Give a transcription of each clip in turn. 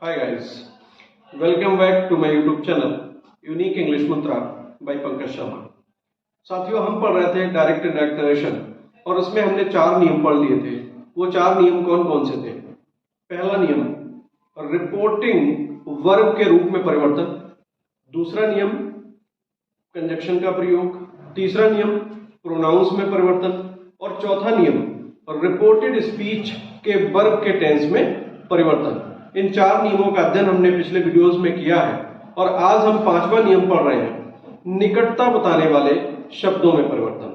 Hi guys, welcome back to my YouTube channel unique English Mantra by Pankaj Sharma. साथियों, हम पढ़ रहे थे डायरेक्ट इंडायरेक्ट नरेशन और उसमें हमने 4 नियम पढ़ लिए थे। वो 4 नियम कौन कौन से थे? पहला नियम रिपोर्टिंग वर्ब के रूप में परिवर्तन, दूसरा नियम कंजक्शन का प्रयोग, तीसरा नियम प्रोनाउंस में परिवर्तन और चौथा नियम रिपोर्टेड स्पीच के वर्ब के टेंस में परिवर्तन। इन 4 नियमों का अध्ययन हमने पिछले वीडियोस में किया है और आज हम 5वां नियम पढ़ रहे हैं, निकटता बताने वाले शब्दों में परिवर्तन।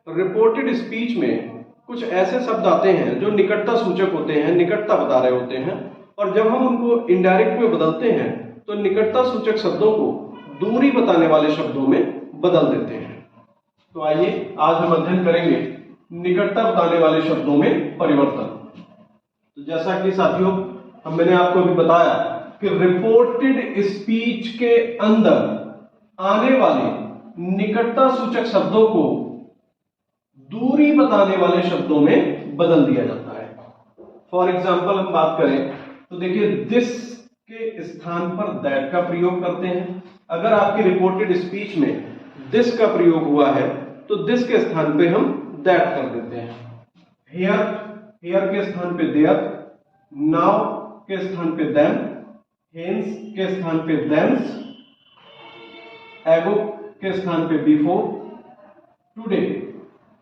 रिपोर्टेड स्पीच में कुछ ऐसे शब्द आते हैं जो निकटता सूचक होते हैं, निकटता बता रहे होते हैं, और जब हम उनको इनडायरेक्ट में बदलते हैं तो निकटता सूचक शब्दों को दूरी बताने वाले शब्दों में बदल देते हैं। तो आइए आज हम अध्ययन करेंगे निकटता बताने वाले शब्दों में परिवर्तन। तो जैसा कि साथियों मैंने आपको अभी बताया कि रिपोर्टेड स्पीच के अंदर आने वाले निकटता सूचक शब्दों को दूरी बताने वाले शब्दों में बदल दिया जाता है। फॉर एग्जाम्पल हम बात करें तो देखिए, दिस के स्थान पर दैट का प्रयोग करते हैं। अगर आपकी रिपोर्टेड स्पीच में दिस का प्रयोग हुआ है तो दिस के स्थान पे हम दैट कर देते हैं। हियर के स्थान पे देयर, नाउ के स्थान पे देन, हेंस के स्थान पे देंस, एगो के स्थान पे बिफोर,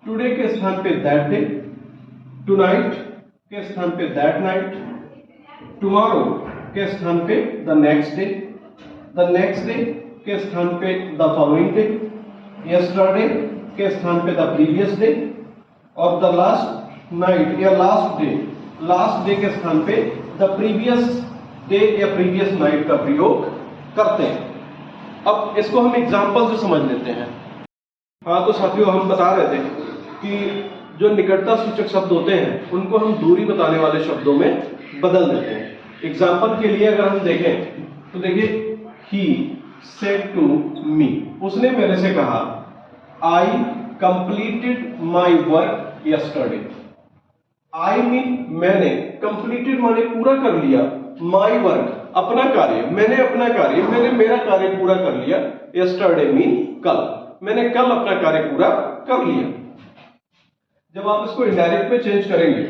टुडे के स्थान पे दैट डे, टुनाइट के स्थान पे दैट नाइट, टुमारो के स्थान पे द नेक्स्ट डे के स्थान पे द फॉलोइंग डे, यस्टरडे के स्थान पे द प्रीवियस डे और द लास्ट नाइट या लास्ट डे के स्थान पे द प्रीवियस डे या प्रीवियस नाइट का प्रयोग करते हैं। अब इसको हम एग्जाम्पल से समझ लेते हैं। हाँ, तो साथियों हम बता रहे थे कि जो निकटता सूचक शब्द होते हैं उनको हम दूरी बताने वाले शब्दों में बदल देते हैं। एग्जाम्पल के लिए अगर हम देखें तो देखिए, ही सेड टू मी, उसने मेरे से कहा, I completed my work yesterday. I mean मैंने, कंप्लीटेड माने पूरा कर लिया, माई वर्क अपना कार्य, मैंने अपना कार्य, मैंने मेरा कार्य पूरा कर लिया, यस्टरडे मीन कल, मैंने कल अपना कार्य पूरा कर लिया। जब आप इसको इनडायरेक्ट में चेंज करेंगे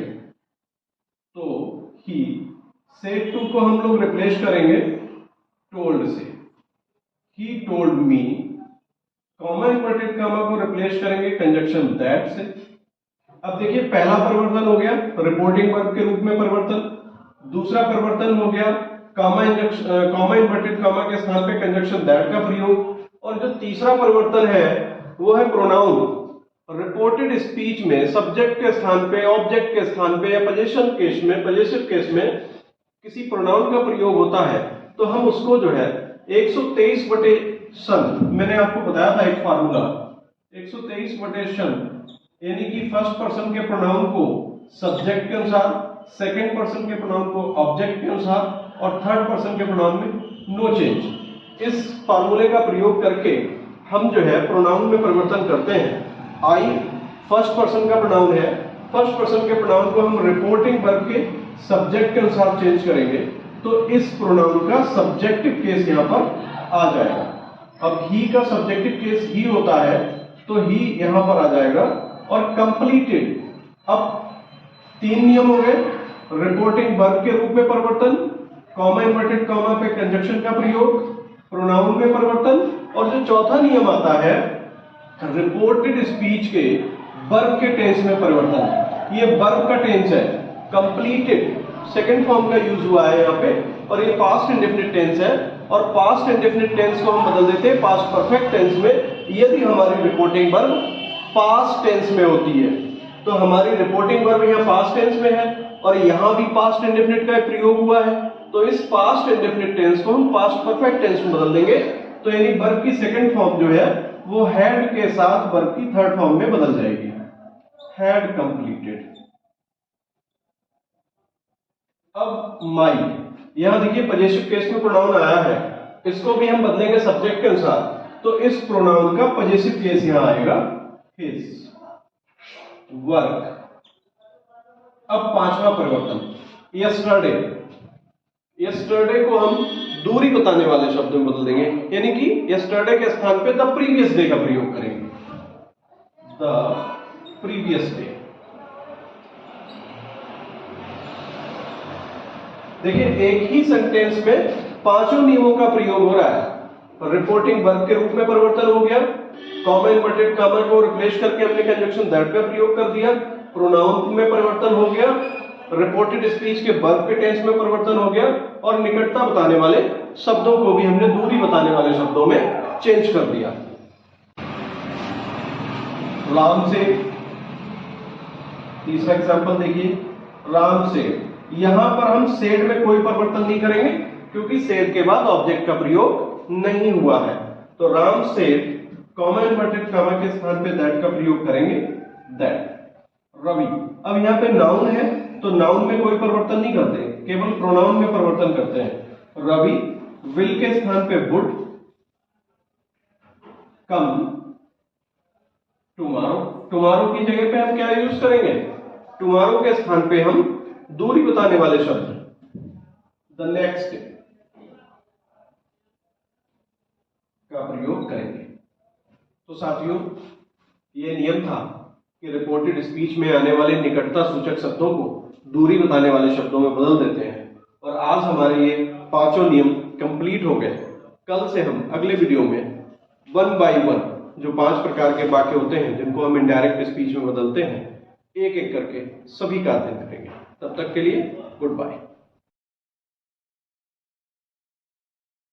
तो ही सेड टू को हम लोग रिप्लेस करेंगे टोल्ड से, he told me, comma inverted comma को रिप्लेस करेंगे कंजक्शन दैट से। अब देखिए, पहला परिवर्तन हो गया रिपोर्टिंग वर्ब के रूप में परिवर्तन, दूसरा परिवर्तन हो गया कॉमा इन्वर्टेड कॉमा के स्थान पे कंजक्शन दैट का प्रयोग, और जो तीसरा परिवर्तन है वो है प्रोनाउन। रिपोर्टेड स्पीच में सब्जेक्ट के स्थान पे, ऑब्जेक्ट के स्थान पे या पजेसिव केस में किसी प्रोनाउन का प्रयोग होता है तो हम उसको जो है 123/सन, मैंने आपको बताया था एक फार्मूला, 123/सन, यानी कि फर्स्ट पर्सन के प्रोनाउन को सब्जेक्ट के अनुसार, सेकंड पर्सन के प्रोनाउन को ऑब्जेक्ट के अनुसार और थर्ड पर्सन के प्रोनाउन में नो चेंज। इस फार्मूले का प्रयोग करके हम जो है प्रोनाउन में परिवर्तन करते हैं। आई फर्स्ट पर्सन का प्रोनाउन है, फर्स्ट पर्सन के प्रोनाउन को हम रिपोर्टिंग वर्ब के सब्जेक्ट के अनुसार चेंज करेंगे तो इस प्रोनाउन का सब्जेक्टिव केस यहां पर आ जाएगा। अब ही का सब्जेक्टिव केस ही होता है तो ही यहां पर आ जाएगा। और कंप्लीटेड, अब 3 नियम हो गए, रिपोर्टिंग वर्ब के रूप में परिवर्तन, कॉमा इन्वर्टेड कॉमा पे कंजक्शन का प्रयोग, प्रोनाउन में परिवर्तन, और जो चौथा नियम आता है रिपोर्टेड स्पीच के वर्ब के टेंस में परिवर्तन। ये वर्ब का टेंस है, कंप्लीटेड सेकंड फॉर्म का यूज हुआ है यहाँ पे, और ये पास्ट इंडेफिनिट टेंस है, और पास्ट इंडेफिनिट टेंस को हम बदल देते हैं पास्ट परफेक्ट टेंस में यदि हमारी रिपोर्टिंग वर्ब पास्ट टेंस में होती है। तो हमारी रिपोर्टिंग वर्ब यहाँ पास्ट टेंस में है और यहाँ भी पास्ट इंडेफिनिट का प्रयोग हुआ है, तो इस पास्ट इंडेफिनिट टेंस को हम पास्ट परफेक्ट टेंस में बदल देंगे। तो यानी वर्ब की सेकंड फॉर्म जो है वो हैड के साथ वर्ब की थर्ड फॉर्म में बदल जाएगी, हैड कंप्लीटेड। अब माई, यहां देखिए पजेसिव केस में प्रोनाउन आया है, इसको भी हम बदलेंगे सब्जेक्ट के अनुसार, तो इस प्रोनाउन का पजेसिव केस यहां आएगा his वर्क। अब 5वां परिवर्तन, यस्टरडे यस्टरडे को हम दूरी बताने वाले शब्दों में बदल देंगे, यानी कि यस्टरडे के स्थान पे द प्रीवियस डे का प्रयोग करेंगे, द प्रीवियस डे। देखिए एक ही सेंटेंस में पांचों नियमों का प्रयोग हो रहा है। रिपोर्टिंग वर्ब के रूप में परिवर्तन हो गया, कॉमा इन्वर्टेड कॉमा को रिप्लेस करके हमने कंजक्शन दैट का प्रयोग कर दिया, प्रोनाउन में परिवर्तन हो गया, रिपोर्टेड स्पीच के वर्ब के टेंस में परिवर्तन हो गया, और निकटता बताने वाले शब्दों को भी हमने दूरी बताने वाले शब्दों में चेंज कर दिया। राम से, तीसरा एग्जांपल देखिए, राम से। यहां पर हम सेड में कोई परिवर्तन नहीं करेंगे क्योंकि सेड के बाद ऑब्जेक्ट का प्रयोग नहीं हुआ है, तो Ram said comma inverted comma के स्थान पे दैट का प्रयोग करेंगे, दैट। रवि, अब यहां पे नाउन है तो नाउन में कोई परिवर्तन नहीं करते, केवल प्रोनाउन में परिवर्तन करते हैं। रवि विल के स्थान पे वुड, कम टुमारो, टुमारो की जगह पे हम क्या यूज करेंगे, टुमारो के स्थान पे हम दूरी बताने वाले शब्द द नेक्स्ट का प्रयोग करेंगे। तो साथियों ये नियम था कि रिपोर्टेड स्पीच में आने वाले निकटता सूचक शब्दों को दूरी बताने वाले शब्दों में बदल देते हैं, और आज हमारे ये पांचों नियम कंप्लीट हो गए। कल से हम अगले वीडियो में 1 बाय 1 जो 5 प्रकार के वाक्य होते हैं जिनको हम इनडायरेक्ट स्पीच में बदलते हैं, एक एक करके सभी का अध्ययन करेंगे। तब तक के लिए गुड बाय।